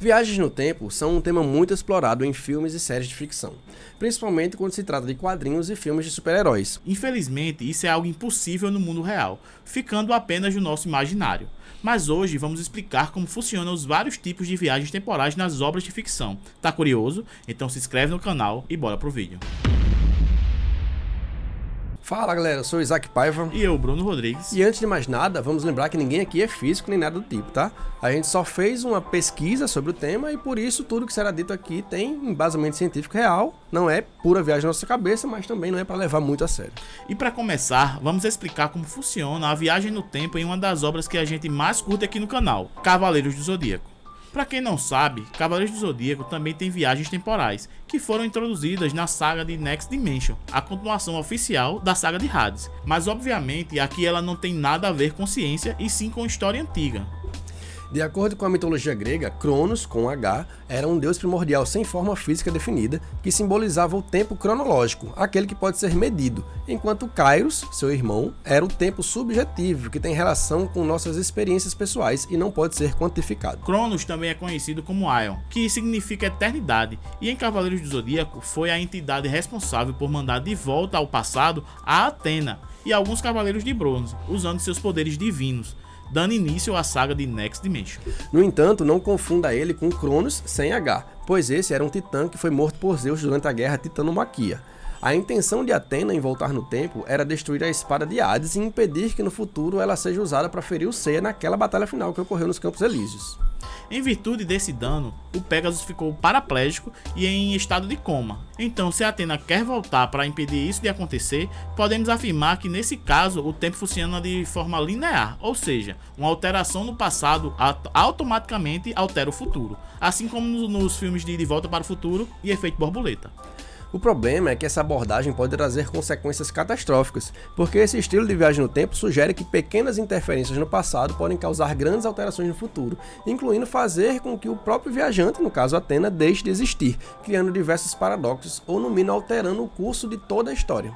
Viagens no tempo são um tema muito explorado em filmes e séries de ficção, principalmente quando se trata de quadrinhos e filmes de super-heróis. Infelizmente, isso é algo impossível no mundo real, ficando apenas no nosso imaginário. Mas hoje vamos explicar como funcionam os vários tipos de viagens temporais nas obras de ficção. Tá curioso? Então se inscreve no canal e bora pro vídeo. Fala galera, eu sou o Isaac Paiva. E eu, Bruno Rodrigues. E antes de mais nada, vamos lembrar que ninguém aqui é físico nem nada do tipo, tá? A gente só fez uma pesquisa sobre o tema e por isso tudo que será dito aqui tem embasamento científico real. Não é pura viagem na nossa cabeça, mas também não é para levar muito a sério. E para começar, vamos explicar como funciona a viagem no tempo em uma das obras que a gente mais curte aqui no canal, Cavaleiros do Zodíaco. Para quem não sabe, Cavaleiros do Zodíaco também tem viagens temporais, que foram introduzidas na saga de Next Dimension, a continuação oficial da saga de Hades. Mas obviamente aqui ela não tem nada a ver com ciência e sim com história antiga. De acordo com a mitologia grega, Cronos, com H, era um deus primordial sem forma física definida, que simbolizava o tempo cronológico, aquele que pode ser medido, enquanto Kairos, seu irmão, era o tempo subjetivo, que tem relação com nossas experiências pessoais e não pode ser quantificado. Cronos também é conhecido como Aion, que significa eternidade, e em Cavaleiros do Zodíaco foi a entidade responsável por mandar de volta ao passado a Atena e alguns Cavaleiros de Bronze, usando seus poderes divinos, dando início à saga de Next Dimension. No entanto, não confunda ele com Cronos sem H, pois esse era um titã que foi morto por Zeus durante a guerra titanomaquia. A intenção de Atena em voltar no tempo era destruir a espada de Hades e impedir que no futuro ela seja usada para ferir o Seiya naquela batalha final que ocorreu nos Campos Elíseos. Em virtude desse dano, o Pegasus ficou paraplégico e em estado de coma. Então, se Atena quer voltar para impedir isso de acontecer, podemos afirmar que nesse caso o tempo funciona de forma linear, ou seja, uma alteração no passado automaticamente altera o futuro, assim como nos filmes de Volta para o Futuro e Efeito Borboleta. O problema é que essa abordagem pode trazer consequências catastróficas, porque esse estilo de viagem no tempo sugere que pequenas interferências no passado podem causar grandes alterações no futuro, incluindo fazer com que o próprio viajante, no caso Atena, deixe de existir, criando diversos paradoxos ou no mínimo alterando o curso de toda a história.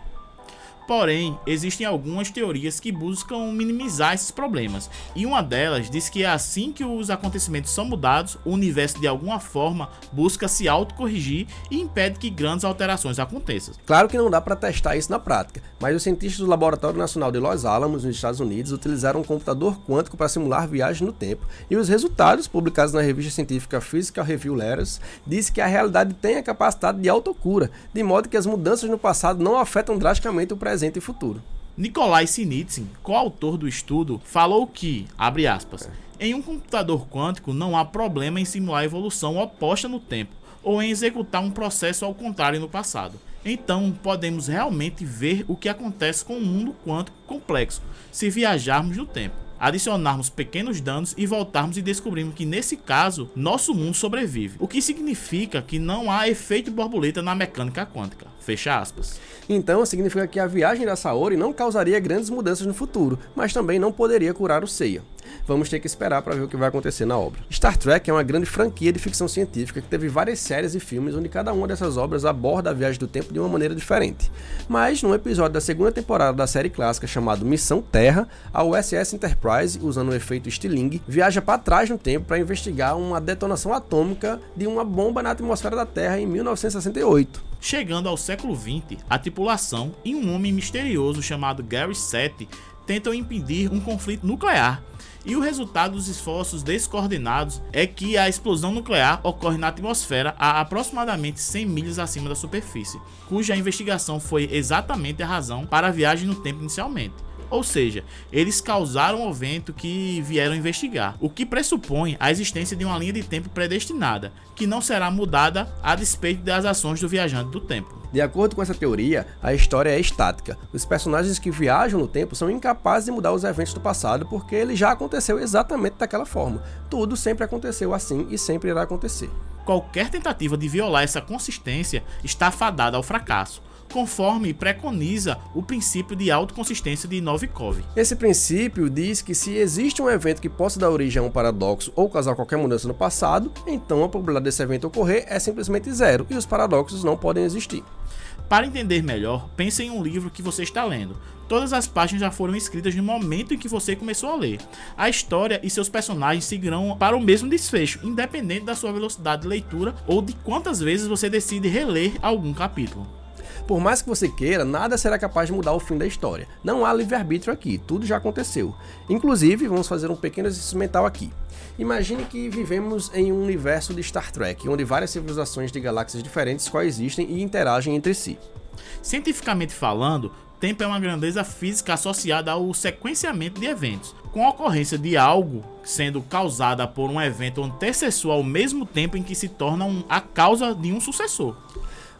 Porém, existem algumas teorias que buscam minimizar esses problemas, e uma delas diz que assim que os acontecimentos são mudados, o universo de alguma forma busca se autocorrigir e impede que grandes alterações aconteçam. Claro que não dá para testar isso na prática, mas os cientistas do Laboratório Nacional de Los Alamos, nos Estados Unidos, utilizaram um computador quântico para simular viagens no tempo, e os resultados, publicados na revista científica Physical Review Letters, diz que a realidade tem a capacidade de autocura, de modo que as mudanças no passado não afetam drasticamente o presente e futuro. Nikolai Sinitsyn, coautor do estudo, falou que, abre aspas, em um computador quântico não há problema em simular a evolução oposta no tempo, ou em executar um processo ao contrário no passado. Então, podemos realmente ver o que acontece com um mundo quântico complexo, se viajarmos no tempo, adicionarmos pequenos danos e voltarmos e descobrirmos que nesse caso, nosso mundo sobrevive, o que significa que não há efeito borboleta na mecânica quântica. Fecha aspas. Então, significa que a viagem da Saori não causaria grandes mudanças no futuro, mas também não poderia curar o Seiya. Vamos ter que esperar para ver o que vai acontecer na obra. Star Trek é uma grande franquia de ficção científica que teve várias séries e filmes onde cada uma dessas obras aborda a viagem do tempo de uma maneira diferente. Mas, num episódio da segunda temporada da série clássica chamado Missão Terra, a USS Enterprise, usando o efeito Stiling, viaja para trás no tempo para investigar uma detonação atômica de uma bomba na atmosfera da Terra em 1968. Chegando ao século XX, a tripulação e um homem misterioso chamado Gary Sete tentam impedir um conflito nuclear. E o resultado dos esforços descoordenados é que a explosão nuclear ocorre na atmosfera a aproximadamente 100 milhas acima da superfície, cuja investigação foi exatamente a razão para a viagem no tempo inicialmente. Ou seja, eles causaram o evento que vieram investigar, o que pressupõe a existência de uma linha de tempo predestinada, que não será mudada a despeito das ações do viajante do tempo. De acordo com essa teoria, a história é estática. Os personagens que viajam no tempo são incapazes de mudar os eventos do passado porque ele já aconteceu exatamente daquela forma. Tudo sempre aconteceu assim e sempre irá acontecer. Qualquer tentativa de violar essa consistência está fadada ao fracasso. conforme preconiza o princípio de autoconsistência de Novikov. Esse princípio diz que se existe um evento que possa dar origem a um paradoxo ou causar qualquer mudança no passado, então a probabilidade desse evento ocorrer é simplesmente zero e os paradoxos não podem existir. Para entender melhor, pense em um livro que você está lendo. Todas as páginas já foram escritas no momento em que você começou a ler. A história e seus personagens seguirão para o mesmo desfecho, independente da sua velocidade de leitura ou de quantas vezes você decide reler algum capítulo. Por mais que você queira, nada será capaz de mudar o fim da história. Não há livre-arbítrio aqui, tudo já aconteceu. Inclusive, vamos fazer um pequeno exercício mental aqui. Imagine que vivemos em um universo de Star Trek, onde várias civilizações de galáxias diferentes coexistem e interagem entre si. Cientificamente falando, tempo é uma grandeza física associada ao sequenciamento de eventos. Com a ocorrência de algo sendo causada por um evento antecessor ao mesmo tempo em que se torna a causa de um sucessor.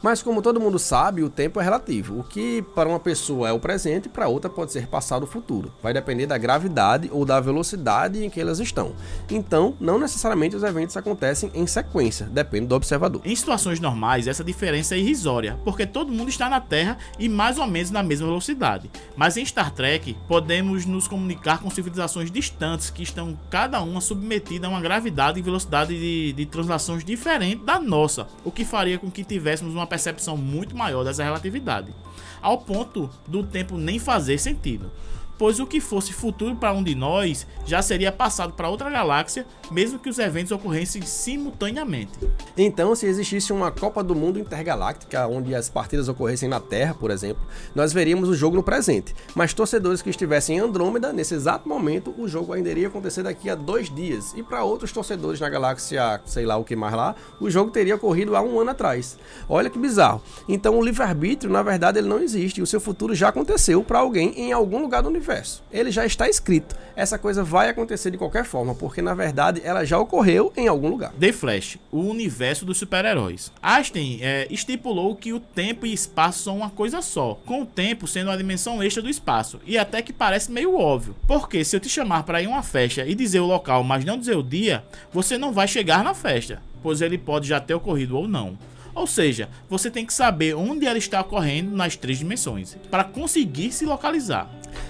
Mas como todo mundo sabe, o tempo é relativo. O que para uma pessoa é o presente, para outra pode ser passado ou futuro. Vai depender da gravidade ou da velocidade em que elas estão. Então, não necessariamente os eventos acontecem em sequência, depende do observador. Em situações normais, essa diferença é irrisória, porque todo mundo está na Terra e mais ou menos na mesma velocidade. Mas em Star Trek, podemos nos comunicar com civilizações distantes que estão cada uma submetida a uma gravidade e velocidade de translações diferente da nossa, o que faria com que tivéssemos uma percepção muito maior dessa relatividade, ao ponto do tempo nem fazer sentido, pois o que fosse futuro para um de nós já seria passado para outra galáxia, mesmo que os eventos ocorressem simultaneamente. Então, se existisse uma Copa do Mundo intergaláctica, onde as partidas ocorressem na Terra, por exemplo, nós veríamos o jogo no presente, mas torcedores que estivessem em Andrômeda, nesse exato momento, o jogo ainda iria acontecer daqui a 2 dias, e para outros torcedores na galáxia, sei lá o que mais lá, o jogo teria ocorrido há 1 ano atrás. Olha que bizarro. Então, o livre-arbítrio, na verdade, ele não existe, e o seu futuro já aconteceu para alguém em algum lugar do universo. Ele já está escrito. Essa coisa vai acontecer de qualquer forma, porque na verdade ela já ocorreu em algum lugar. The Flash, o universo dos super-heróis. Einstein estipulou que o tempo e espaço são uma coisa só, com o tempo sendo uma dimensão extra do espaço, e até que parece meio óbvio, porque se eu te chamar para ir a uma festa e dizer o local, mas não dizer o dia, você não vai chegar na festa, pois ele pode já ter ocorrido ou não. Ou seja, você tem que saber onde ela está ocorrendo nas 3 dimensões, para conseguir se localizar.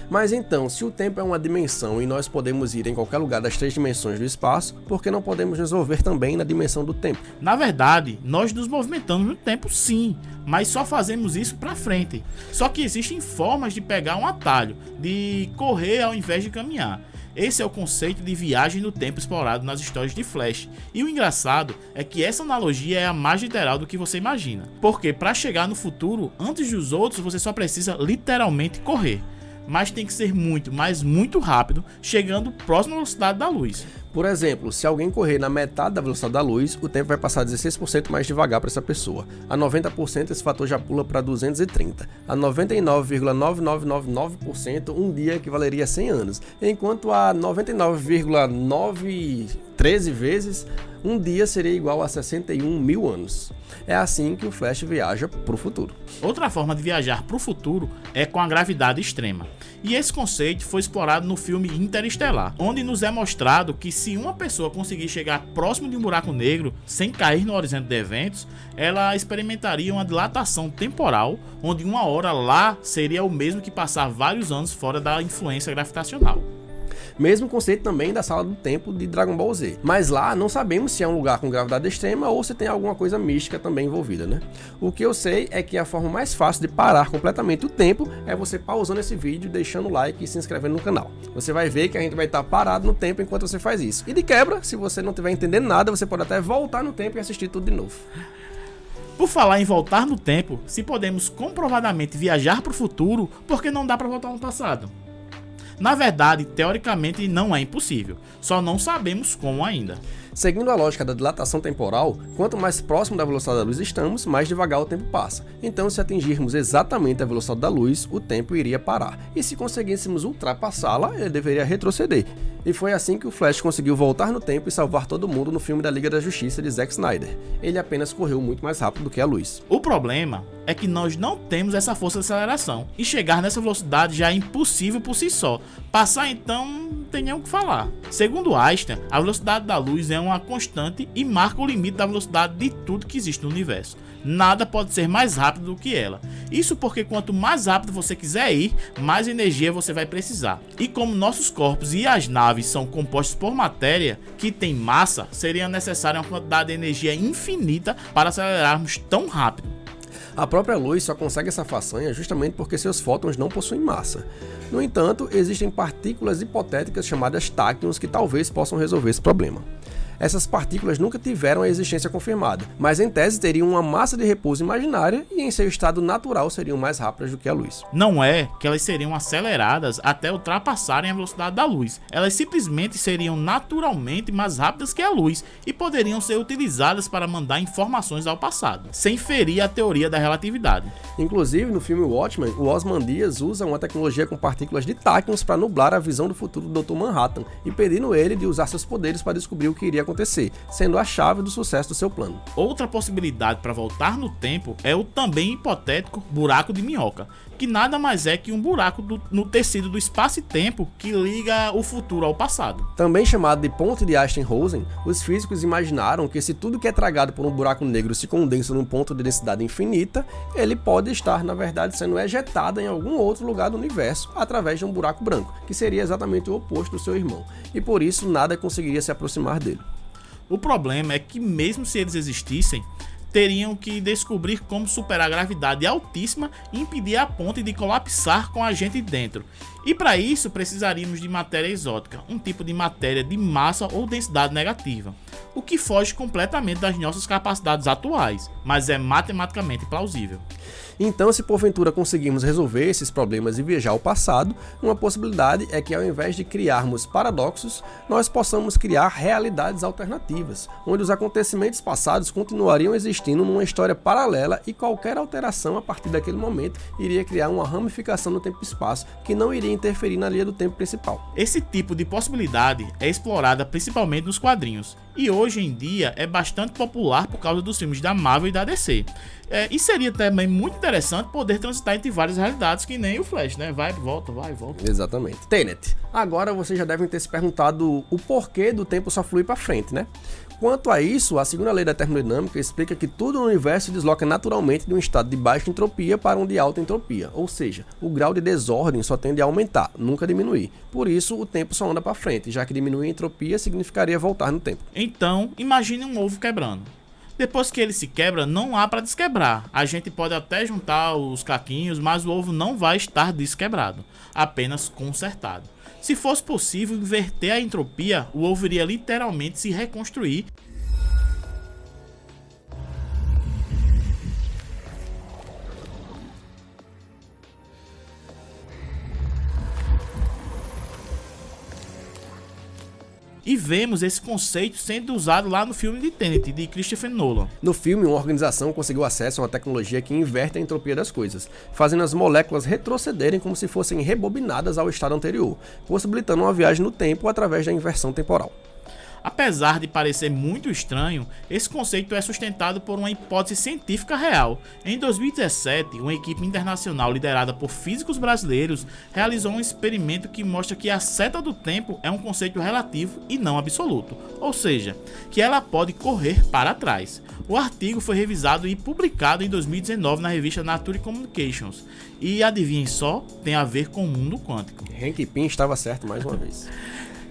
Mas então, se o tempo é uma dimensão e nós podemos ir em qualquer lugar das 3 dimensões do espaço, por que não podemos nos mover também na dimensão do tempo? Na verdade, nós nos movimentamos no tempo sim, mas só fazemos isso para frente. Só que existem formas de pegar um atalho, de correr ao invés de caminhar. Esse é o conceito de viagem no tempo explorado nas histórias de Flash. E o engraçado é que essa analogia é a mais literal do que você imagina. Porque para chegar no futuro, antes dos outros, você só precisa literalmente correr. Mas tem que ser muito, mas muito rápido, chegando próximo à velocidade da luz. Por exemplo, se alguém correr na metade da velocidade da luz, o tempo vai passar 16% mais devagar para essa pessoa. A 90% esse fator já pula para 230. A 99,9999%, um dia equivaleria a 100 anos. Enquanto a 99,913 vezes, um dia seria igual a 61 mil anos. É assim que o Flash viaja para o futuro. Outra forma de viajar para o futuro é com a gravidade extrema. E esse conceito foi explorado no filme Interestelar, onde nos é mostrado que se uma pessoa conseguir chegar próximo de um buraco negro sem cair no horizonte de eventos, ela experimentaria uma dilatação temporal, onde 1 hora lá seria o mesmo que passar vários anos fora da influência gravitacional. Mesmo conceito também da sala do tempo de Dragon Ball Z. Mas lá não sabemos se é um lugar com gravidade extrema ou se tem alguma coisa mística também envolvida, né? O que eu sei é que a forma mais fácil de parar completamente o tempo é você pausando esse vídeo, deixando o like e se inscrevendo no canal. Você vai ver que a gente vai estar parado no tempo enquanto você faz isso. E de quebra, se você não estiver entendendo nada, você pode até voltar no tempo e assistir tudo de novo. Por falar em voltar no tempo, se podemos comprovadamente viajar para o futuro, por que não dá para voltar no passado? Na verdade, teoricamente não é impossível, só não sabemos como ainda. Seguindo a lógica da dilatação temporal, quanto mais próximo da velocidade da luz estamos, mais devagar o tempo passa. Então, se atingirmos exatamente a velocidade da luz, o tempo iria parar. E se conseguíssemos ultrapassá-la, ele deveria retroceder. E foi assim que o Flash conseguiu voltar no tempo e salvar todo mundo no filme da Liga da Justiça de Zack Snyder. Ele apenas correu muito mais rápido do que a luz. O problema é que nós não temos essa força de aceleração, e chegar nessa velocidade já é impossível por si só. Passar então, não tem nem o que falar. Segundo Einstein, a velocidade da luz é uma constante e marca o limite da velocidade de tudo que existe no universo. Nada pode ser mais rápido do que ela. Isso porque quanto mais rápido você quiser ir, mais energia você vai precisar. E como nossos corpos e as naves são compostos por matéria que tem massa, seria necessária uma quantidade de energia infinita para acelerarmos tão rápido. A própria luz só consegue essa façanha justamente porque seus fótons não possuem massa. No entanto, existem partículas hipotéticas chamadas táquions que talvez possam resolver esse problema. Essas partículas nunca tiveram a existência confirmada, mas em tese teriam uma massa de repouso imaginária e em seu estado natural seriam mais rápidas do que a luz. Não é que elas seriam aceleradas até ultrapassarem a velocidade da luz. Elas simplesmente seriam naturalmente mais rápidas que a luz e poderiam ser utilizadas para mandar informações ao passado, sem ferir a teoria da relatividade. Inclusive, no filme Watchmen, o Ozymandias usa uma tecnologia com partículas de táquions para nublar a visão do futuro do Dr. Manhattan, impedindo ele de usar seus poderes para descobrir o que iria acontecer, sendo a chave do sucesso do seu plano. Outra possibilidade para voltar no tempo é o também hipotético buraco de minhoca, que nada mais é que um buraco no tecido do espaço e tempo que liga o futuro ao passado. Também chamado de ponte de Einstein-Rosen, os físicos imaginaram que se tudo que é tragado por um buraco negro se condensa num ponto de densidade infinita, ele pode estar, na verdade, sendo ejetado em algum outro lugar do universo através de um buraco branco, que seria exatamente o oposto do seu irmão, e por isso nada conseguiria se aproximar dele. O problema é que mesmo se eles existissem, teriam que descobrir como superar a gravidade altíssima e impedir a ponte de colapsar com a gente dentro. E para isso precisaríamos de matéria exótica, um tipo de matéria de massa ou densidade negativa, o que foge completamente das nossas capacidades atuais, mas é matematicamente plausível. Então, se porventura conseguirmos resolver esses problemas e viajar ao passado, uma possibilidade é que ao invés de criarmos paradoxos, nós possamos criar realidades alternativas, onde os acontecimentos passados continuariam existindo numa história paralela e qualquer alteração a partir daquele momento iria criar uma ramificação no tempo e espaço que não iria interferir na linha do tempo principal. Esse tipo de possibilidade é explorada principalmente nos quadrinhos, e hoje em dia é bastante popular por causa dos filmes da Marvel e da DC. E seria também muito interessante poder transitar entre várias realidades, que nem o Flash, né? Vai, volta, vai, volta. Exatamente. Tenet. Agora vocês já devem ter se perguntado o porquê do tempo só fluir para frente, né? Quanto a isso, a segunda lei da termodinâmica explica que tudo no universo se desloca naturalmente de um estado de baixa entropia para um de alta entropia, ou seja, o grau de desordem só tende a aumentar, nunca diminuir. Por isso, o tempo só anda para frente, já que diminuir a entropia significaria voltar no tempo. Então, imagine um ovo quebrando. Depois que ele se quebra, não há para desquebrar. A gente pode até juntar os caquinhos, mas o ovo não vai estar desquebrado, apenas consertado. Se fosse possível inverter a entropia, o ovo iria literalmente se reconstruir. E vemos esse conceito sendo usado lá no filme de Tenet, de Christopher Nolan. No filme, uma organização conseguiu acesso a uma tecnologia que inverte a entropia das coisas, fazendo as moléculas retrocederem como se fossem rebobinadas ao estado anterior, possibilitando uma viagem no tempo através da inversão temporal. Apesar de parecer muito estranho, esse conceito é sustentado por uma hipótese científica real. Em 2017, uma equipe internacional liderada por físicos brasileiros realizou um experimento que mostra que a seta do tempo é um conceito relativo e não absoluto, ou seja, que ela pode correr para trás. O artigo foi revisado e publicado em 2019 na revista Nature Communications. E adivinhem só, tem a ver com o mundo quântico. Hank Pym estava certo mais uma vez.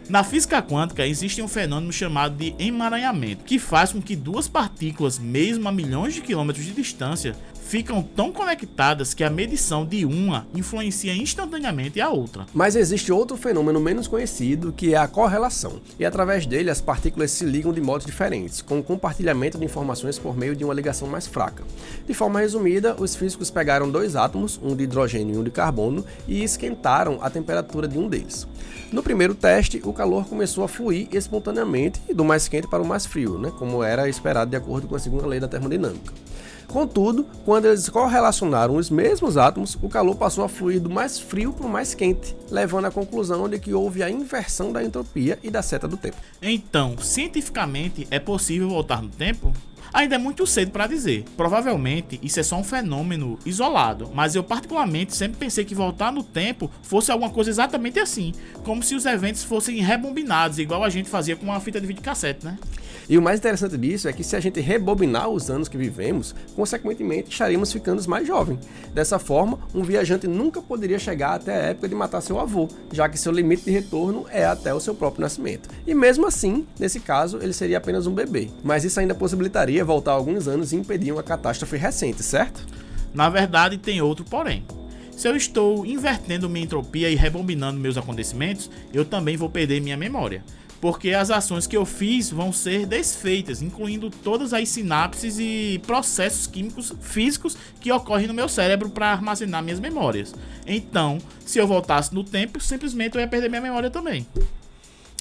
Na física quântica existe um fenômeno chamado de emaranhamento, que faz com que duas partículas, mesmo a milhões de quilômetros de distância, ficam tão conectadas que a medição de uma influencia instantaneamente a outra. Mas existe outro fenômeno menos conhecido, que é a correlação, e através dele as partículas se ligam de modos diferentes, com o compartilhamento de informações por meio de uma ligação mais fraca. De forma resumida, os físicos pegaram dois átomos, um de hidrogênio e um de carbono, e esquentaram a temperatura de um deles. No primeiro teste, o calor começou a fluir espontaneamente do mais quente para o mais frio, como era esperado de acordo com a segunda lei da termodinâmica. Contudo, quando eles correlacionaram os mesmos átomos, o calor passou a fluir do mais frio para o mais quente, levando à conclusão de que houve a inversão da entropia e da seta do tempo. Então, cientificamente, é possível voltar no tempo? Ainda é muito cedo para dizer. Provavelmente isso é só um fenômeno isolado, mas eu particularmente sempre pensei que voltar no tempo fosse alguma coisa exatamente assim, como se os eventos fossem rebobinados, igual a gente fazia com uma fita de videocassete, né? E o mais interessante disso é que se a gente rebobinar os anos que vivemos, consequentemente estaríamos ficando mais jovens. Dessa forma, um viajante nunca poderia chegar até a época de matar seu avô, já que seu limite de retorno é até o seu próprio nascimento. E mesmo assim, nesse caso, ele seria apenas um bebê. Mas isso ainda possibilitaria voltar alguns anos e impedir uma catástrofe recente, certo? Na verdade, tem outro porém. Se eu estou invertendo minha entropia e rebobinando meus acontecimentos, eu também vou perder minha memória. Porque as ações que eu fiz vão ser desfeitas, incluindo todas as sinapses e processos químicos físicos que ocorrem no meu cérebro para armazenar minhas memórias. Então, se eu voltasse no tempo, simplesmente eu ia perder minha memória também.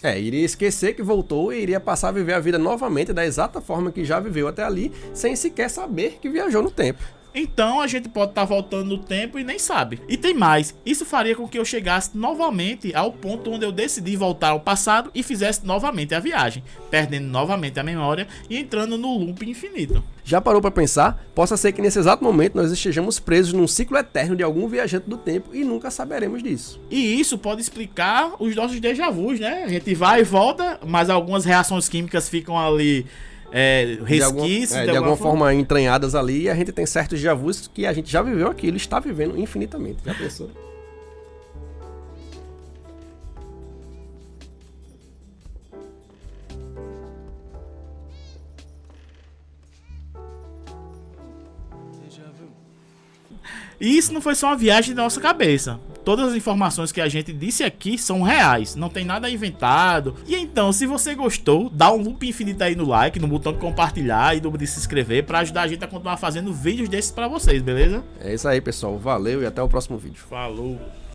Iria esquecer que voltou e iria passar a viver a vida novamente da exata forma que já viveu até ali, sem sequer saber que viajou no tempo. Então a gente pode estar voltando no tempo e nem sabe. E tem mais, isso faria com que eu chegasse novamente ao ponto onde eu decidi voltar ao passado e fizesse novamente a viagem, perdendo novamente a memória e entrando no loop infinito. Já parou para pensar? Possa ser que nesse exato momento nós estejamos presos num ciclo eterno de algum viajante do tempo e nunca saberemos disso. E isso pode explicar os nossos déjà vus, né? A gente vai e volta, mas algumas reações químicas ficam ali resquícios de alguma forma entranhadas ali, e a gente tem certos déjà vus que a gente já viveu aquilo e está vivendo infinitamente. Já pensou? E isso não foi só uma viagem da nossa cabeça. Todas as informações que a gente disse aqui são reais, não tem nada inventado. E então, se você gostou, dá um loop infinito aí no like, no botão de compartilhar e no de se inscrever para ajudar a gente a continuar fazendo vídeos desses para vocês, beleza? É isso aí, pessoal. Valeu e até o próximo vídeo. Falou!